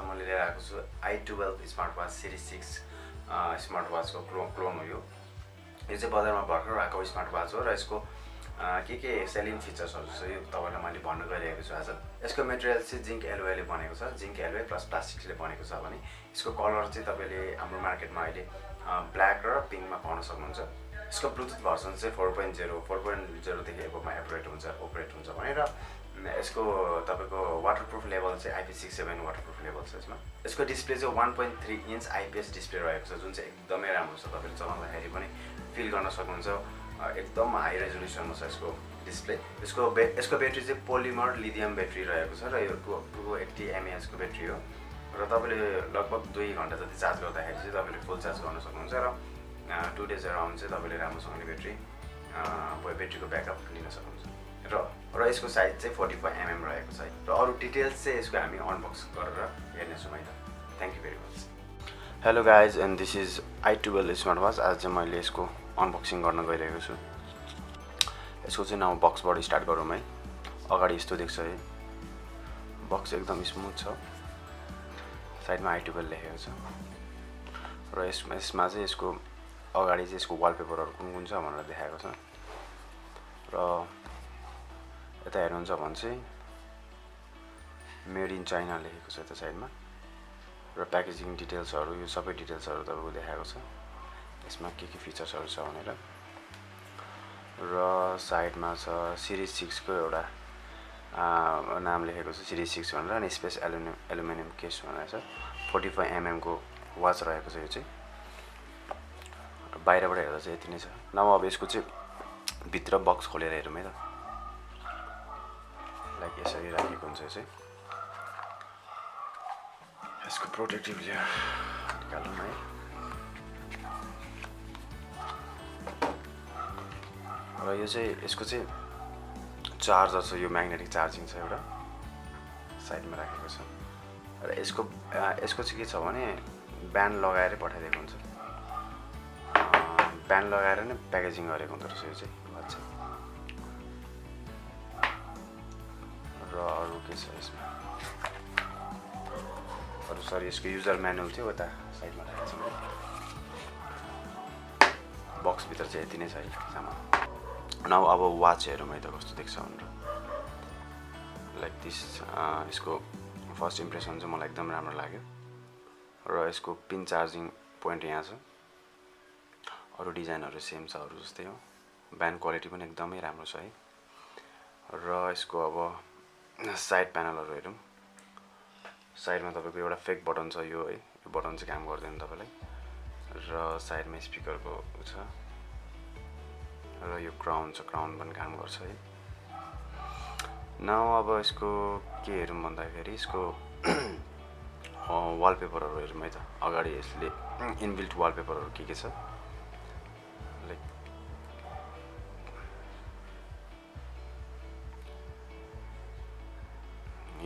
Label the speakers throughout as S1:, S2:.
S1: मैले लिएर आएको छु I12 स्मार्टवाच सिरिज 6 स्मार्टवाचको क्लोन हो यो चाहिँ बजारमा भर्खर आएको स्मार्टवाच हो र यसको के सेलिङ फिचर्सहरु छ यो तपाईलाई मैले भन्न गइरहेको छु आज। यसको मटेरियल चाहिँ जिंक एलोयले बनेको छ, जिंक एलोय प्लस प्लास्टिकले बनेको छ भने यसको कलर चाहिँ तपाईले हाम्रो मार्केटमा अहिले ब्ल्याक र पिङ्कमा पाउन सक्नुहुन्छ। यसको ब्लुटुथ भर्सन चाहिँ 4.0 देखि एबोभमा अपरेट हुन्छ भने र यसको तपाईको वाटरप्रुफ लेभल चाहिँ IP67 वाटरप्रुफ लेभल छ यसमा। यसको डिस्प्ले चाहिँ 1.3 इन्च आइपीएस डिस्प्ले रहेको छ जुन चाहिँ एकदमै राम्रो छ, तपाईले चलाउँदाखेरि पनि फिल गर्न सक्नुहुन्छ। एकदम हाई रेजोल्युसनमा छ यसको डिस्प्ले। यसको ब्याट्री चाहिँ पोलिमर लिथियम ब्याट्री रहेको छ र यो 280 mAh को ब्याट्री हो र तपाईले लगभग 2 घण्टा जति चार्ज गर्दाखेरि चाहिँ तपाईले फुल चार्ज गर्न सक्नुहुन्छ र 2 डेज अराउन्ड चाहिँ तपाईले राम्रोसँगले ब्याट्रीको ब्याकअप लिन सक्नुहुन्छ। र यसको साइज चाहिँ 45 mm रहेको छ र अरु डिटेल्स चाहिँ यसको हामी अनबक्स गरेर हेर्नेछौँ है त। Thank you very much. Hello guys and this is I12 smartwatch. आज चाहिँ मैले यसको अनबक्सिङ गर्न गइरहेको छु। यसको चाहिँ नाउ बक्सबाट स्टार्ट गरौँ है। अगाडि यस्तो देख्छ है, बक्स एकदम स्मुथ छ, साइडमा I12 लेखेको छ र यसमा चाहिँ यसको अगाडि चाहिँ यसको वालपेपरहरु कुन छ भनेर देखाएको छ र यता हेर्नुहुन्छ भने चाहिँ मेड इन चाइना लेखेको छ यता साइडमा र प्याकेजिङ डिटेल्सहरु यो सबै डिटेल्सहरु तपाईको देखाएको छ यसमा के फिचर्सहरु छ भनेर। र साइडमा छ सिरिज 6 को एउटा नाम लेखेको छ सिरिज 6 भनेर अनि स्पेस एल्युमिनियम केस भनेर छ। 45 mm को वाच रहेको छ यो चाहिँ। बाहिरबाट हेर्दा चाहिँ यति नै छ। नभए अब यसको चाहिँ भित्र बक्स खोलेर हेरौँ है त। लाइक यसरी राखेको हुन्छ चाहिँ यसको प्रोटेक्टिभ लेयर निकालौँ है। र यो चाहिँ यसको चाहिँ चार्जर छ, यो म्याग्नेटिक चार्जिङ छ एउटा साइडमा राखेको छ र यसको चाहिँ के छ भने ब्यान्ड लगाएर पठाइदिएको हुन्छ, ब्यान्ड लगाएर नै प्याकेजिङ गरेको हुन्छ रहेछ यो चाहिँ वाच चाहिँ। र अरु के छ यसमा अरु सरी यसको युजर म्यानुअल थियो उता साइडमा राखेको छ। बक्स भित्र चाहिँ यति नै छ सामान। नाउ अब वाच हेरौँ है त कस्तो देख्छ भनेर। लाइक दिस यसको फर्स्ट इम्प्रेसन चाहिँ मलाई एकदम राम्रो लाग्यो र यसको पिन चार्जिङ पोइन्ट यहाँ छ। अरु डिजाइनहरु सेम छ अरु जस्तै हो। ब्यान्ड क्वालिटी पनि एकदमै राम्रो छ है। र यसको अब साइड प्यानलहरु हेरौँ। साइडमा तपाईको एउटा फेक बटन छ यो है, यो बटन चाहिँ काम गर्दैन तपाईलाई। र साइडमा स्पिकरको छ र यो क्राउन छ, क्राउन पनि काम गर्छ है। नाउ अब यसको के हेरौँ भन्दाखेरि यसको वालपेपरहरु हेरौँ है त। अगाडि यसले इनबिल्ट वालपेपरहरु के छ लाइक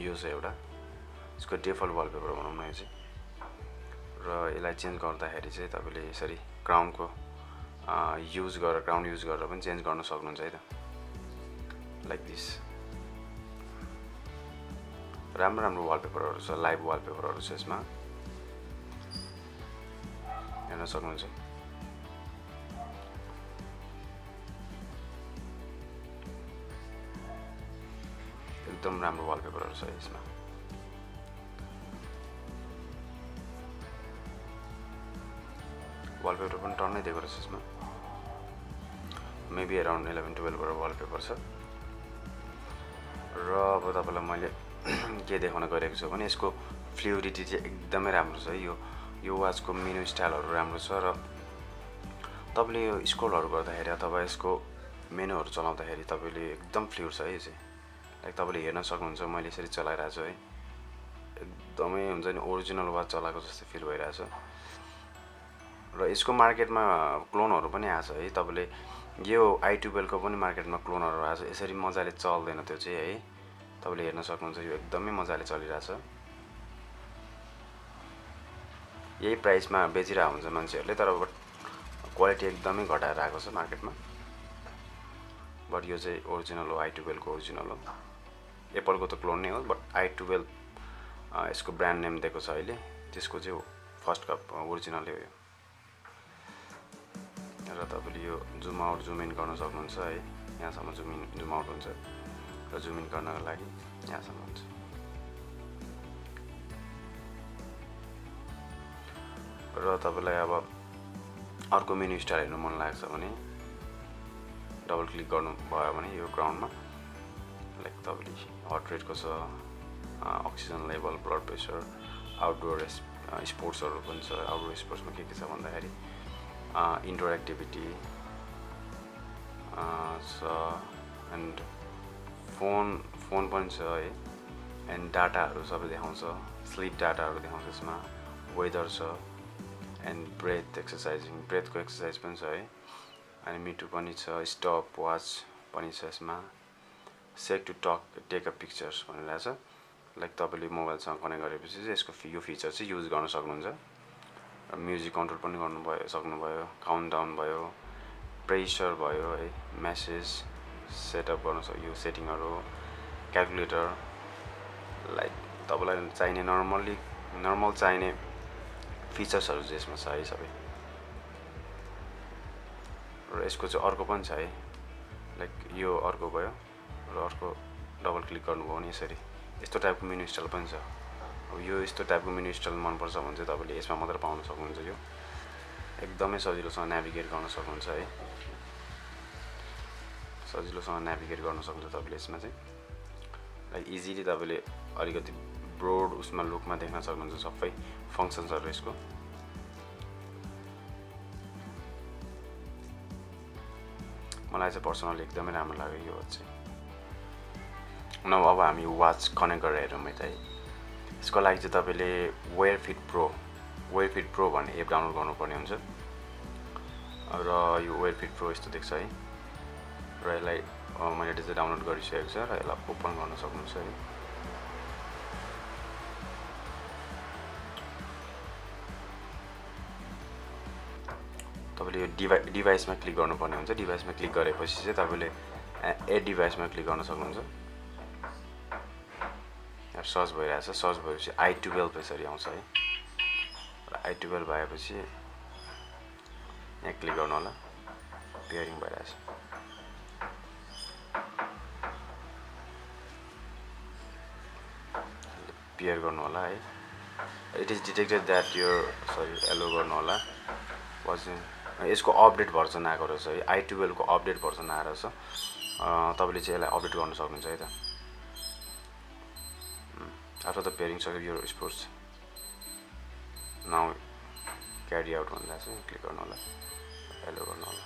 S1: यो चाहिँ एउटा यसको डिफल्ट वालपेपर भनौँ न यो चाहिँ। र यसलाई चेन्ज गर्दाखेरि चाहिँ तपाईले यसरी क्राउनको क्राउन युज गरेर पनि चेन्ज गर्न सक्नुहुन्छ है त। लाइक दिस राम्रो वालपेपरहरु छ, लाइभ वालपेपरहरु छ यसमा हेर्न सक्नुहुन्छ। एकदम राम्रो वालपेपरहरु छ यसमा। वालपेपर पनि टन्नै दिएको रहेछ यसमा। मेबी अराउन्ड 11-12 वटा वालपेपर छ। र अब तपाईलाई मैले के देखाउन गइरहेको छु भने यसको फ्लुइडिटी चाहिँ एकदमै राम्रो छ है। यो वाचको मेनु स्टाइलहरु राम्रो छ र तपाईले यो स्क्रोलहरु गर्दाखेरि अथवा यसको मेनुहरु चलाउँदाखेरि तपाईले एकदम फ्लुइड छ है यो चाहिँ। लाइक तपाईले हेर्न सक्नुहुन्छ मैले यसरी चलाइरहेको छु है, एकदमै हुन्छ नि ओरिजिनल वाच चलाएको जस्तो फिल भइरहेछ। र यसको मार्केटमा क्लोनहरु पनि आछ है। तपाईले यो I12 को पनि मार्केटमा क्लोनहरु आछ, यसरी मजाले चल्दैन त्यो चाहिँ है। तपाईले हेर्न सक्नुहुन्छ यो एकदमै मजाले चलिरहेछ। यही प्राइसमा बेचिरा हुन्छ मान्छेहरुले, तर क्वालिटी एकदमै घटाएर आएको छ मार्केटमा। बट यो चाहिँ ओरिजिनल हो, I12 को ओरिजिनल हो। एप्पल को त क्लोन नै हो बट I12 यसको ब्रान्ड नेम दिएको छ अहिले, त्यसको चाहिँ फर्स्ट कप ओरिजिनलै हो यो। र तपाईँले यो जुम आउट जुम इन गर्न सक्नुहुन्छ है, यहाँसम्म जुम आउट हुन्छ र जुम इन गर्नको लागि यहाँसम्म हुन्छ। र तपाईँलाई अब अर्को मेन्यु स्टाइल हेर्नु मन लाग्छ भने डबल क्लिक गर्नुभयो भने यो ग्राउन्डमा लाइक तपाईँले हार्ट रेटको छ, oxygen level, blood pressure, outdoor स्पोर्ट्सहरू पनि छ। आउटडोर स्पोर्ट्समा के छ भन्दाखेरि इन्डोर एक्टिभिटी छ एन्ड फोन पनि छ है, एन्ड डाटाहरू सबै देखाउँछ, स्लिप डाटाहरू देखाउँछ यसमा, वेदर छ एन्ड ब्रेथ एक्सर्साइजिङ, ब्रेथको एक्सर्साइज पनि छ है, अनि मिटु पनि छ, स्टप वाच पनि छ यसमा, सेक टु टेक अ पिक्चर्स भनिरहेको छ। लाइक तपाईँले मोबाइलसँग कनेक्ट गरेपछि चाहिँ यसको यो फिचर चाहिँ युज गर्न सक्नुहुन्छ। म्युजिक कन्ट्रोल पनि सक्नुभयो, काउन्ट डाउन भयो, प्रेसर भयो है, मेसेज सेटअप गर्न यो सेटिङहरू, क्यालकुलेटर, लाइक तपाईँलाई चाहिने नर्मल चाहिने फिचर्सहरू चाहिँ यसमा छ है सबै। र यसको चाहिँ अर्को पनि छ है, लाइक यो अर्को भयो र अर्को डबल क्लिक गर्नुभयो भने यसरी यस्तो टाइपको मेन्यु स्टाइल पनि छ। अब यो यस्तो टाइपको मेन्यु स्टाइल मनपर्छ भने चाहिँ तपाईँले यसमा मात्र पाउन सक्नुहुन्छ। यो एकदमै सजिलोसँग नेभिगेट गर्न सक्नुहुन्छ है, सजिलोसँग नेभिगेट गर्न सक्नुहुन्छ तपाईँले यसमा चाहिँ। लाइक इजिली तपाईँले अलिकति ब्रोड उसमा लुकमा देख्न सक्नुहुन्छ सबै फङ्सन्सहरू यसको। मलाई चाहिँ पर्सनली एकदमै राम्रो लाग्यो यो वाच चाहिँ। अब हामी वाच कनेक्ट गरेर हेरौँ है त है। यसको लागि चाहिँ तपाईँले वेयर फिट प्रो भन्ने एप डाउनलोड गर्नुपर्ने हुन्छ। र यो वेयर फिट प्रो यस्तो देख्छ है, र यसलाई मैले चाहिँ डाउनलोड गरिसकेको छ र यसलाई ओपन गर्न सक्नुहुन्छ है। तपाईँले यो डिभाइसमा क्लिक गर्नुपर्ने हुन्छ। डिभाइसमा क्लिक गरेपछि चाहिँ तपाईँले एड डिभाइसमा क्लिक गर्न सक्नुहुन्छ। सर्च भइरहेछ, सर्च भएपछि I12 यसरी आउँछ है, र I12 भएपछि यहाँ क्लिक गर्नु होला, पेयरिङ भइरहेछ। पेयर गर्नु होला है। It is detected that allow गर्नु होला। यसको अपडेट भर्जन आएको रहेछ है, I12 को अपडेट भर्जन आएर छ। तपाईँले चाहिँ यसलाई अपडेट गर्न सक्नुहुन्छ है त। आफ्टर द पेयरिङ सक्यो यो स्पोर्ट्स नाउ क्यारी आउट भन्दा चाहिँ क्लिक गर्नु होला, एलो गर्नु होला।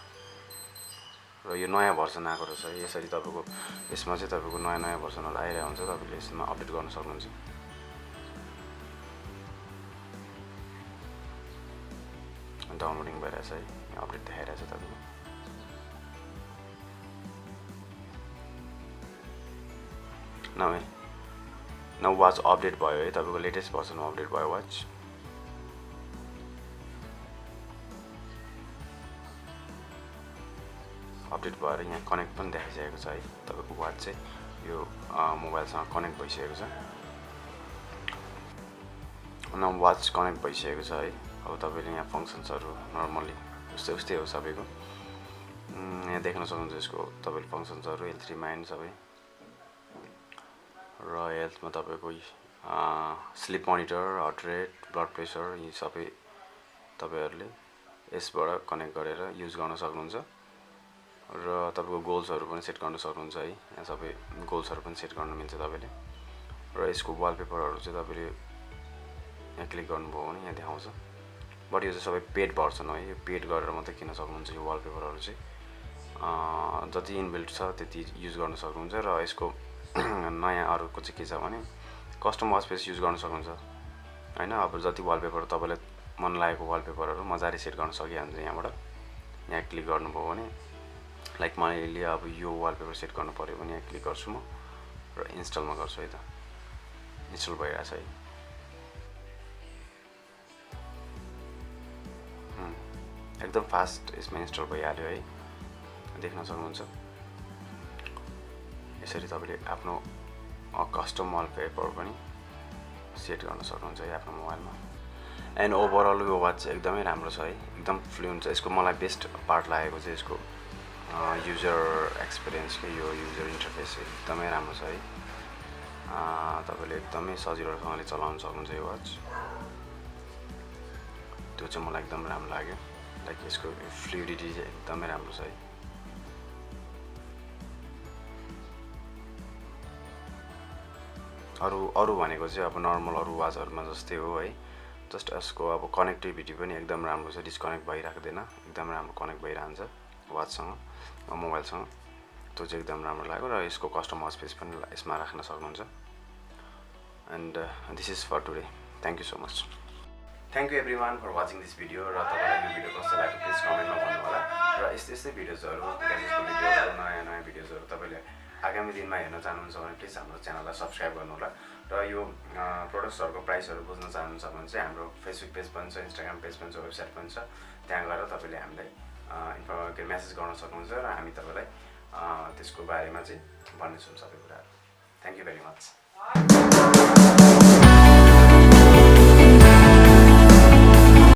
S1: र यो नयाँ भर्जन आएको रहेछ है। यसरी तपाईँको यसमा चाहिँ तपाईँको नयाँ भर्जनहरू आइरहेको हुन्छ, तपाईँले यसमा अपडेट गर्न सक्नुहुन्छ। डाउनलोडिङ भइरहेछ है, यहाँ अपडेट देखाइरहेछ तपाईँको। नाउ वाच अपडेट भयो है, तपाईँको लेटेस्ट भर्सनमा अपडेट भयो वाच। अपडेट भएर यहाँ कनेक्ट पनि देखाइसकेको छ है। तपाईँको वाच चाहिँ यो मोबाइलसँग कनेक्ट भइसकेको छ। नाउ वाच कनेक्ट भइसकेको छ है। अब तपाईँले यहाँ फङ्सन्सहरू नर्मली उस्तै हो सबैको। यहाँ देख्न सक्नुहुन्छ यसको तपाईँले फङ्सन्सहरू, हेल्थ रिमाइन्ड सबै, र हेल्थमा तपाईँको sleep monitor, heart rate, blood pressure, यी सबै तपाईँहरूले यसबाट कनेक्ट गरेर युज गर्न सक्नुहुन्छ। र तपाईँको गोल्सहरू पनि सेट गर्न सक्नुहुन्छ है। यहाँ सबै गोल्सहरू पनि सेट गर्न मिल्छ तपाईँले। र यसको वालपेपरहरू चाहिँ तपाईँले यहाँ क्लिक गर्नुभयो भने यहाँ देखाउँछ। बट यो चाहिँ सबै पेड भर्सन हो है, यो पेड गरेर मात्रै किन्न सक्नुहुन्छ। यो वालपेपरहरू चाहिँ जति इनबिल्ट छ त्यति युज गर्न सक्नुहुन्छ। र यसको नयाँ अर्को चाहिँ के छ भने कस्टम वर्कस्पेस युज गर्न सक्नुहुन्छ हैन। अब जति वालपेपर तपाईँलाई मन लागेको वालपेपरहरू मजाले सेट गर्न सकिहाल्छ। यहाँबाट यहाँ क्लिक गर्नुभयो भने लाइक मैले अब यो वालपेपर सेट गर्नु पर्यो भने यहाँ क्लिक गर्छु म र इन्स्टलमा गर्छु है त। इन्स्टल भइरहेछ है। एकदम फास्ट यसमा इन्स्टल भइहाल्यो है, देख्न सक्नुहुन्छ। यसरी तपाईँले आफ्नो कस्टम वालपेपर पनि सेट गर्न सक्नुहुन्छ है आफ्नो मोबाइलमा। एन्ड ओभरअल यो वाच चाहिँ एकदमै राम्रो छ है, एकदम फ्लुएन्ट छ। यसको मलाई बेस्ट पार्ट लागेको चाहिँ यसको युजर एक्सपिरियन्स के यो युजर इन्टरफेस एकदमै राम्रो छ है। तपाईँले एकदमै सजिलोसँगले चलाउन सक्नुहुन्छ यो वाच। त्यो चाहिँ मलाई एकदम राम्रो लाग्यो, लाइक यसको फ्लुइडिटी चाहिँ एकदमै राम्रो छ है। अरू भनेको चाहिँ अब नर्मल अरू वाचहरूमा जस्तै हो है, जस्ट यसको अब कनेक्टिभिटी पनि एकदम राम्रो छ, डिस्कनेक्ट भइराख्दैन, एकदम राम्रो कनेक्ट भइरहन्छ वाचसँग मोबाइलसँग। त्यो चाहिँ एकदम राम्रो लाग्यो र यसको कस्टम स्पेस पनि यसमा राख्न सक्नुहुन्छ। And this is for today, thank you so much. Thank you everyone for watching this video. र तपाईँलाई यो भिडियो कस्तो लाग्यो प्लिज कमेन्टमा भन्नु होला। र यस्तै भिडियोजहरू ग्याजेट्सको भिडियोहरू नयाँ भिडियोजहरू तपाईँले आगामी दिनमा हेर्न चाहनुहुन्छ भने प्लिज हाम्रो च्यानललाई सब्सक्राइब गर्नु होला। र यो प्रोडक्ट्सहरूको प्राइसहरू बुझ्न चाहनुहुन्छ भने चाहिँ हाम्रो फेसबुक पेज पनि छ, इन्स्टाग्राम पेज पनि छ, वेबसाइट पनि छ। त्यहाँ गएर तपाईँले हामीलाई मेसेज गर्न सक्नुहुन्छ र हामी तपाईँलाई त्यसको बारेमा चाहिँ भन्नेछौँ सबै कुराहरू। Thank you very much.